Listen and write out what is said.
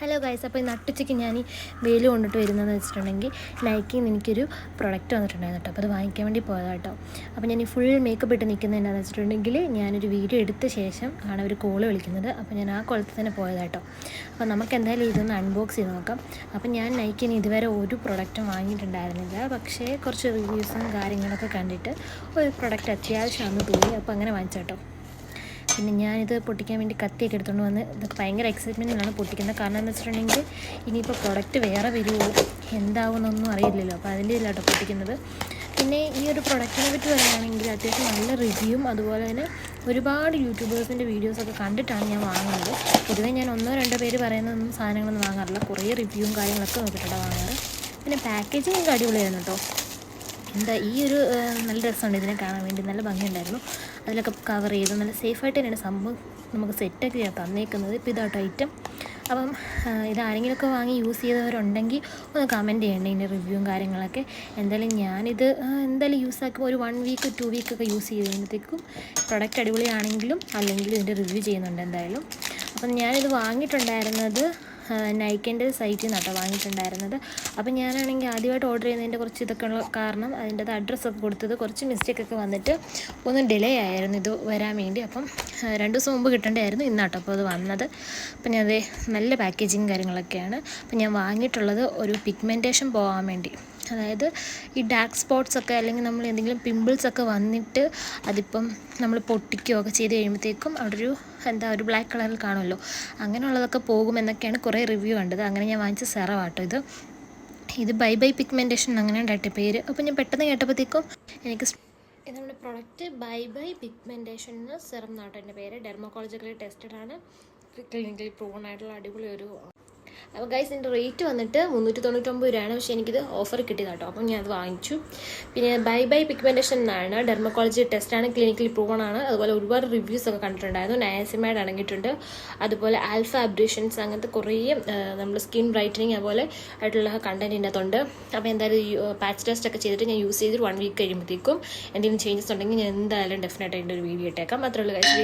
Hello guys, അപ്പോൾ ഈ നട്ടുച്ചയ്ക്ക് ഞാൻ ഈ വെയിൽ കൊണ്ടിട്ട് വരുന്നതെന്ന് വെച്ചിട്ടുണ്ടെങ്കിൽ നൈക്കിൽ നിന്ന് എനിക്കൊരു പ്രൊഡക്റ്റ് വന്നിട്ടുണ്ടായിരുന്നു കേട്ടോ. അപ്പോൾ അത് വാങ്ങിക്കാൻ വേണ്ടി പോയതാണ് കേട്ടോ. അപ്പോൾ ഞാൻ ഈ ഫുൾ മേക്കപ്പ് ഇട്ട് നിൽക്കുന്നത് എന്താണെന്ന് വെച്ചിട്ടുണ്ടെങ്കിൽ ഞാനൊരു വീഡിയോ എടുത്ത ശേഷം ആണ് ഒരു കോള് വിളിക്കുന്നത്. അപ്പോൾ ഞാൻ ആ കോളത്തിൽ തന്നെ പോയതാണ് കേട്ടോ. അപ്പോൾ നമുക്ക് എന്തായാലും ഇതൊന്ന് അൺബോക്സ് ചെയ്ത് നോക്കാം. അപ്പോൾ ഞാൻ നൈക്കിന് ഇതുവരെ ഒരു പ്രൊഡക്റ്റും വാങ്ങിയിട്ടുണ്ടായിരുന്നില്ല. പക്ഷേ കുറച്ച് റിവ്യൂസും കാര്യങ്ങളൊക്കെ കണ്ടിട്ട് ഒരു പ്രൊഡക്റ്റ് അത്യാവശ്യമാണെന്ന് തോന്നി. അപ്പോൾ അങ്ങനെ വാങ്ങിച്ചോട്ടോ. പിന്നെ ഞാനിത് പൊട്ടിക്കാൻ വേണ്ടി കത്തിയൊക്കെ എടുത്തുകൊണ്ട് വന്ന് ഇതൊക്കെ ഭയങ്കര എക്സൈറ്റ്മെൻറ്റിലാണ് പൊട്ടിക്കുന്നത്. കാരണം എന്ന് വെച്ചിട്ടുണ്ടെങ്കിൽ ഇനിയിപ്പോൾ പ്രൊഡക്റ്റ് വേറെ വരുമോ എന്താവുമെന്നൊന്നും അറിയില്ലല്ലോ. അപ്പോൾ അതിൻ്റെ ഇതിലാട്ടോ പൊട്ടിക്കുന്നത്. പിന്നെ ഈ ഒരു പ്രൊഡക്റ്റിനെ പറ്റി പറയുകയാണെങ്കിൽ അത്യാവശ്യം നല്ല റിവ്യൂവും അതുപോലെ തന്നെ ഒരുപാട് യൂട്യൂബേഴ്സിൻ്റെ വീഡിയോസൊക്കെ കണ്ടിട്ടാണ് ഞാൻ വാങ്ങുന്നത്. പൊതുവേ ഞാൻ ഒന്നോ രണ്ടോ പേര് പറയുന്നതൊന്നും സാധനങ്ങളൊന്നും വാങ്ങാറില്ല. കുറേ റിവ്യൂവും കാര്യങ്ങളൊക്കെ നോക്കിയിട്ടാണ് വാങ്ങാറ്. പിന്നെ പാക്കേജിങ് ഒക്കെ അടിപൊളിയായിരുന്നു കേട്ടോ. എന്താ ഈ ഒരു നല്ല രസമുണ്ട് ഇതിനെ കാണാൻ വേണ്ടി, നല്ല ഭംഗിയുണ്ടായിരുന്നു. അതിലൊക്കെ കവർ ചെയ്ത് നല്ല സേഫായിട്ട് തന്നെയാണ് സംഭവം നമുക്ക് സെറ്റൊക്കെ ചെയ്യാൻ തന്നേക്കുന്നത്. ഇപ്പോൾ ഇതാട്ടോ ഐറ്റം. അപ്പം ഇതാരെങ്കിലുമൊക്കെ വാങ്ങി യൂസ് ചെയ്തവരുണ്ടെങ്കിൽ ഒന്ന് കമൻറ്റ് ചെയ്യണ്ടേ ഇതിൻ്റെ റിവ്യൂവും കാര്യങ്ങളൊക്കെ. എന്തായാലും ഞാനിത് യൂസ് ആക്കുമ്പോൾ ഒരു 1 വീക്ക് 2 വീക്കൊക്കെ യൂസ് ചെയ്ത് കഴിയുമ്പോഴത്തേക്കും പ്രൊഡക്റ്റ് അടിപൊളിയാണെങ്കിലും അല്ലെങ്കിൽ ഇതിൻ്റെ റിവ്യൂ ചെയ്യുന്നുണ്ട് എന്തായാലും. അപ്പം ഞാനിത് വാങ്ങിയിട്ടുണ്ടായിരുന്നത് നൈക്കിൻ്റെ സൈറ്റിൽ നിന്നാട്ടോ വാങ്ങിയിട്ടുണ്ടായിരുന്നത്. അപ്പം ഞാനാണെങ്കിൽ ആദ്യമായിട്ട് ഓർഡർ ചെയ്യുന്നതിൻ്റെ കുറച്ച് ഇതൊക്കെ ഉള്ള കാരണം അതിൻ്റെ അഡ്രസ്സൊക്കെ കൊടുത്തത് കുറച്ച് മിസ്റ്റേക്കൊക്കെ വന്നിട്ട് ഒന്ന് ഡിലേ ആയിരുന്നു ഇത് വരാൻ വേണ്ടി. അപ്പം 2 ദിവസം മുമ്പ് കിട്ടേണ്ടതായിരുന്നു, ഇന്നാട്ടോ അപ്പോൾ അത് വന്നത്. അപ്പം ഞാൻ നല്ല പാക്കേജിങ് കാര്യങ്ങളൊക്കെയാണ്. അപ്പം ഞാൻ വാങ്ങിയിട്ടുള്ളത് ഒരു പിഗ്മെൻറ്റേഷൻ പോകാൻ വേണ്ടി, അതായത് ഈ ഡാർക്ക് സ്പോട്ട്സൊക്കെ അല്ലെങ്കിൽ നമ്മൾ എന്തെങ്കിലും പിമ്പിൾസൊക്കെ വന്നിട്ട് അതിപ്പം നമ്മൾ പൊട്ടിക്കുകയൊക്കെ ചെയ്ത് കഴിയുമ്പോഴത്തേക്കും അവിടെ ഒരു ബ്ലാക്ക് കളറിൽ കാണുമല്ലോ, അങ്ങനെയുള്ളതൊക്കെ പോകുമെന്നൊക്കെയാണ് കുറേ റിവ്യൂ കണ്ടത്. അങ്ങനെ ഞാൻ വാങ്ങിച്ച സെറവാട്ടോ ഇത് ബൈ പിഗ്മെൻറ്റേഷൻ അങ്ങനെ ഉണ്ടായിട്ട് പേര്. അപ്പോൾ ഞാൻ പെട്ടെന്ന് കേട്ടപ്പോഴത്തേക്കും എനിക്ക് ഇത് നമ്മുടെ പ്രൊഡക്റ്റ് ബൈ പിഗ്മെൻറ്റേഷൻ സെറം എന്നാട്ടോ എൻ്റെ പേര്. ഡെർമോക്കോളജിക്കലി ടെസ്റ്റഡ് ആണ്, ക്ലിനിക്കലി പ്രൂവൺ ആയിട്ടുള്ള അടിപൊളി ഒരു. അപ്പോൾ ഗൈസ് ഇതിൻ്റെ റേറ്റ് വന്നിട്ട് 399 രൂപയാണ്. പക്ഷേ എനിക്കിത് ഓഫർ കിട്ടിയതാട്ടോ, അപ്പം ഞാൻ അത് വാങ്ങിച്ചു. പിന്നെ ബൈ പിഗ്മെൻറ്റേഷൻ എന്നാണ്, ഡെർമക്കോളജി ടെസ്റ്റാണ്, ക്ലിനിക്കലി പ്രൂവൺ ആണ്. അതുപോലെ ഒരുപാട് റിവ്യൂസ് ഒക്കെ കണ്ടിട്ടുണ്ടായിരുന്നു. നയാസിമൈഡ് അടങ്ങിയിട്ടുണ്ട്, അതുപോലെ ആൽഫ അബ്രേഷൻസ്, അങ്ങനത്തെ കുറേ നമ്മൾ സ്കിൻ ബ്രൈറ്റനിങ് അതുപോലെ ആയിട്ടുള്ള കണ്ടൻറ്റ് ഇതിനകത്തുണ്ട്. അപ്പോൾ എന്തായാലും ഈ പാച്ച് ടെസ്റ്റ് ഒക്കെ ചെയ്തിട്ട് ഞാൻ യൂസ് ചെയ്തിട്ട് 1 വീക്ക് കഴിയുമ്പോഴത്തേക്കും എന്തെങ്കിലും ചേഞ്ചസ് ഉണ്ടെങ്കിൽ ഞാൻ എന്തായാലും ഡെഫിനറ്റായിട്ട് ഒരു വീഡിയോ ഇട്ടേക്കാം. മാത്രമല്ല ഗൈസ്